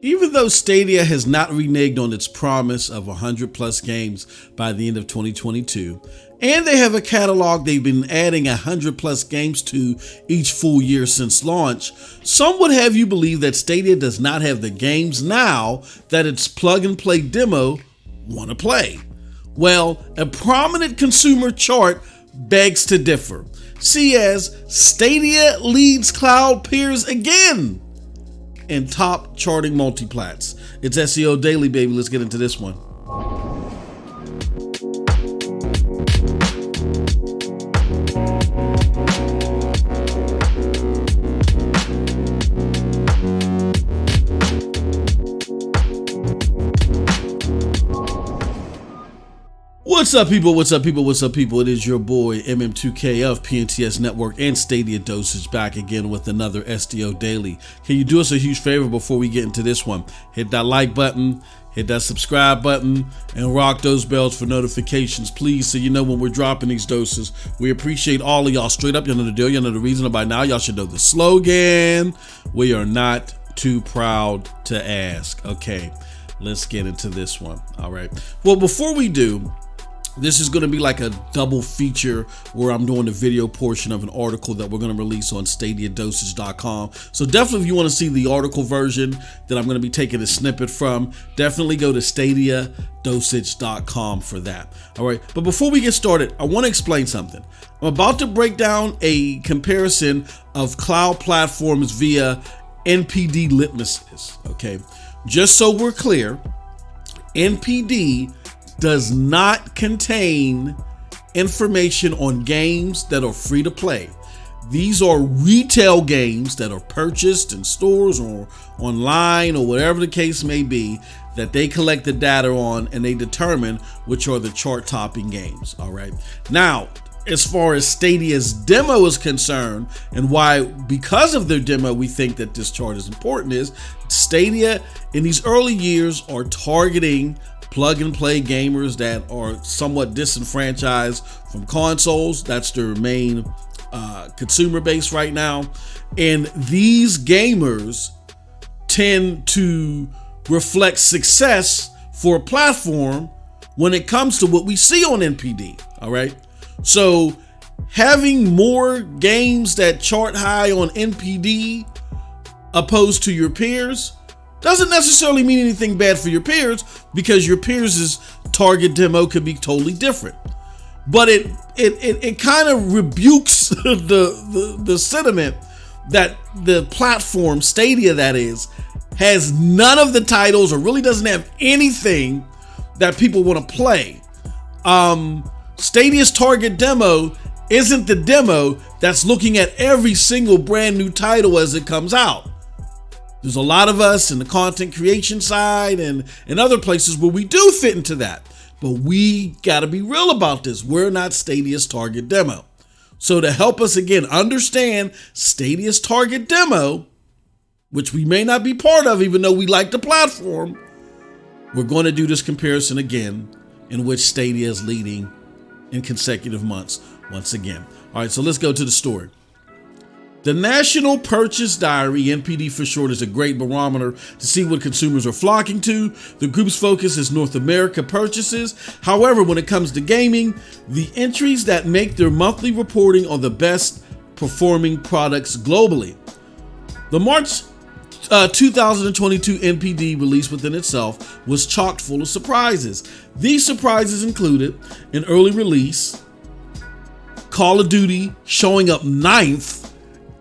Even though Stadia has not reneged on its promise of 100 plus games by the end of 2022, and they have a catalog they've been adding 100 plus games to each full year since launch, some would have you believe that Stadia does not have the games now that its plug and play demo want to play. Well, a prominent consumer chart begs to differ. See as Stadia leads cloud peers again in top charting multiplats. It's SEO Daily, baby. Let's get into this one. What's up, people? What's up, people? What's up, people? It is your boy MM2K of PNTS Network and StadiaDosage back again with another SEO Daily. Can you do us a huge favor before we get into this one? Hit that like button, hit that subscribe button, and rock those bells for notifications, please, so you know when we're dropping these doses. We appreciate all of y'all. Straight up, y'all know the deal. Y'all know the reason. By now, y'all should know the slogan. We are not too proud to ask. Okay, let's get into this one. All right. Well, before we do, this is going to be like a double feature where I'm doing the video portion of an article that we're going to release on StadiaDosage.com. So definitely if you want to see the article version that I'm going to be taking a snippet from, definitely go to StadiaDosage.com for that. All right. But before we get started, I want to explain something. I'm about to break down a comparison of cloud platforms via NPD litmuses. Okay. Just so we're clear, NPD does not contain information on games that are free to play. These are retail games that are purchased in stores or online or whatever the case may be that they collect the data on, and they determine which are the chart topping games. All right. Now, as far as Stadia's demo is concerned, and why, because of their demo, we think that this chart is important, is Stadia in these early years are targeting plug and play gamers that are somewhat disenfranchised from consoles. That's their main consumer base right now. And these gamers tend to reflect success for a platform when it comes to what we see on NPD. All right. So having more games that chart high on NPD opposed to your peers doesn't necessarily mean anything bad for your peers, because your peers' target demo could be totally different. But it kind of rebukes the sentiment that the platform, Stadia that is, has none of the titles or really doesn't have anything that people want to play. Stadia's target demo isn't the demo that's looking at every single brand new title as it comes out. There's a lot of us in the content creation side and other places where we do fit into that. But we got to be real about this. We're not Stadia's target demo. So to help us again understand Stadia's target demo, which we may not be part of even though we like the platform, we're going to do this comparison again in which Stadia is leading in consecutive months once again. All right, so let's go to the story. The National Purchase Diary, NPD for short, is a great barometer to see what consumers are flocking to. The group's focus is North America purchases. However, when it comes to gaming, the entries that make their monthly reporting are the best performing products globally. The March 2022 NPD release within itself was chock full of surprises. These surprises included an early release, Call of Duty showing up 9th,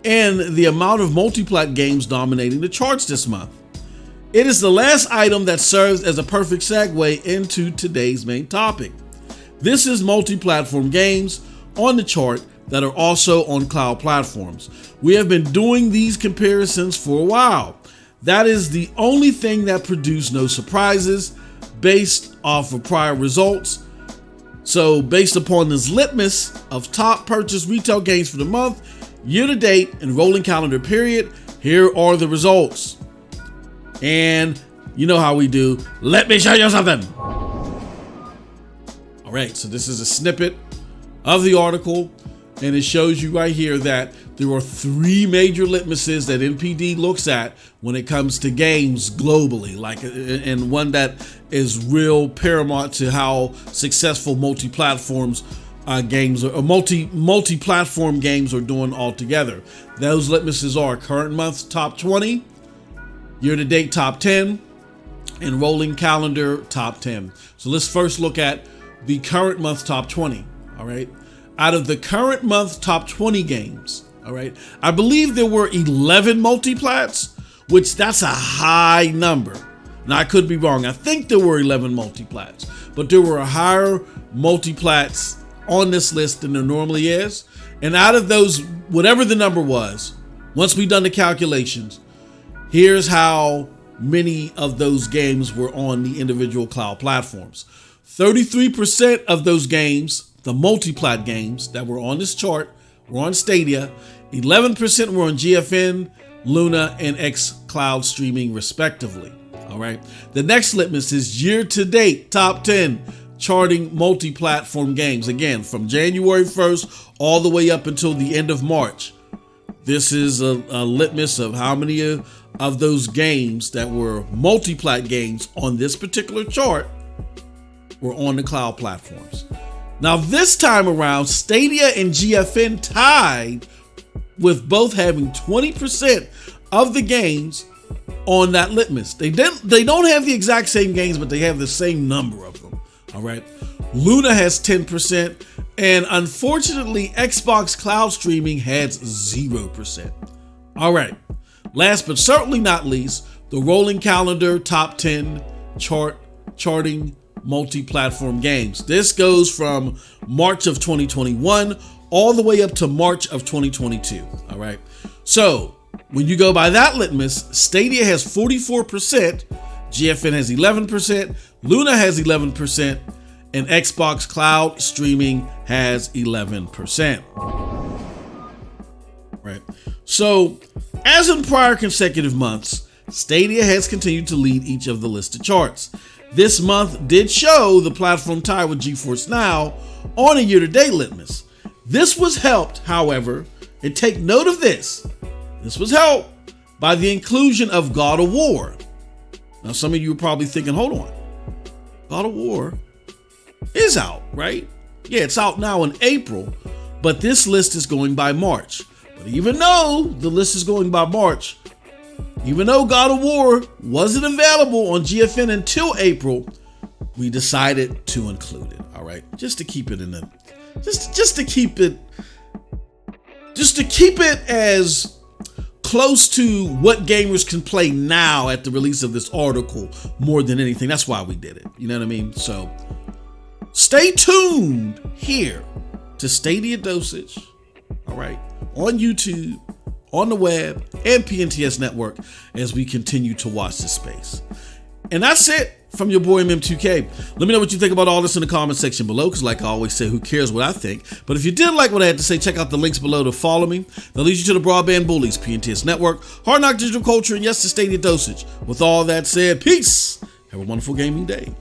and the amount of multiplat games dominating the charts this month. It is the last item that serves as a perfect segue into today's main topic. This is multi-platform games on the chart that are also on cloud platforms. We have been doing these comparisons for a while. That is the only thing that produced no surprises based off of prior results. So based upon this litmus of top purchase retail games for the month, year to date and rolling calendar period, here are the results. And you know how we do. Let me show you something. All right, so this is a snippet of the article. And it shows you right here that there are 3 major litmuses that NPD looks at when it comes to games globally, and one that is real paramount to how successful multi-platforms games or multi-platform games are doing altogether. Those litmuses are current month top 20, year-to-date top 10, and rolling calendar top 10. So let's first look at the current month top 20. All right. Out of the current month top 20 games, all right, I believe there were 11 multiplats, which that's a high number. Now, I could be wrong. I think there were 11 multiplats, but there were higher multiplats on this list than there normally is. And out of those, whatever the number was, once we've done the calculations, here's how many of those games were on the individual cloud platforms. 33% of those games, the multiplat games that were on this chart, were on Stadia. 11% were on GFN, Luna, and Xcloud streaming respectively. All right. The next litmus is year-to-date top 10 charting multi-platform games. Again, from January 1st all the way up until the end of March. This is a litmus of how many of those games that were multi-plat games on this particular chart were on the cloud platforms. Now, this time around, Stadia and GFN tied with both having 20% of the games on that litmus. They don't have the exact same games, but they have the same number of them. All right. Luna has 10%, and unfortunately, Xbox Cloud Streaming has 0%. All right. Last but certainly not least, the rolling calendar top 10 charting multi-platform games. This goes from March of 2021 all the way up to March of 2022. All right. So when you go by that litmus, Stadia has 44%, GFN has 11%, Luna has 11%, and Xbox Cloud Streaming has 11%. Right. So as in prior consecutive months, Stadia has continued to lead each of the listed charts. This month did show the platform tie with Geforce Now on a year-to-date litmus. This was helped, however, and take note of this. This was helped by the inclusion of God of War. Now, some of you are probably thinking, hold on. God of War is out, right? Yeah, it's out now in April, but this list is going by March. But even though the list is going by March, even though God of War wasn't available on GFN until April, we decided to include it. All right, just to keep it in the, just to keep it as close to what gamers can play now at the release of this article more than anything. That's why we did it. You know what I mean? So stay tuned here to StadiaDosage. All right, on YouTube, on the web, and PNTS network as we continue to watch this space. And that's it from your boy MM2K. Let me know what you think about all this in the comment section below, because like I always say, who cares what I think? But if you did like what I had to say, check out the links below to follow me. That leads you to the Broadband Bullies, PNTS Network, Hard Knock Digital Culture, and yes, the StadiaDosage. With all that said, peace. Have a wonderful gaming day.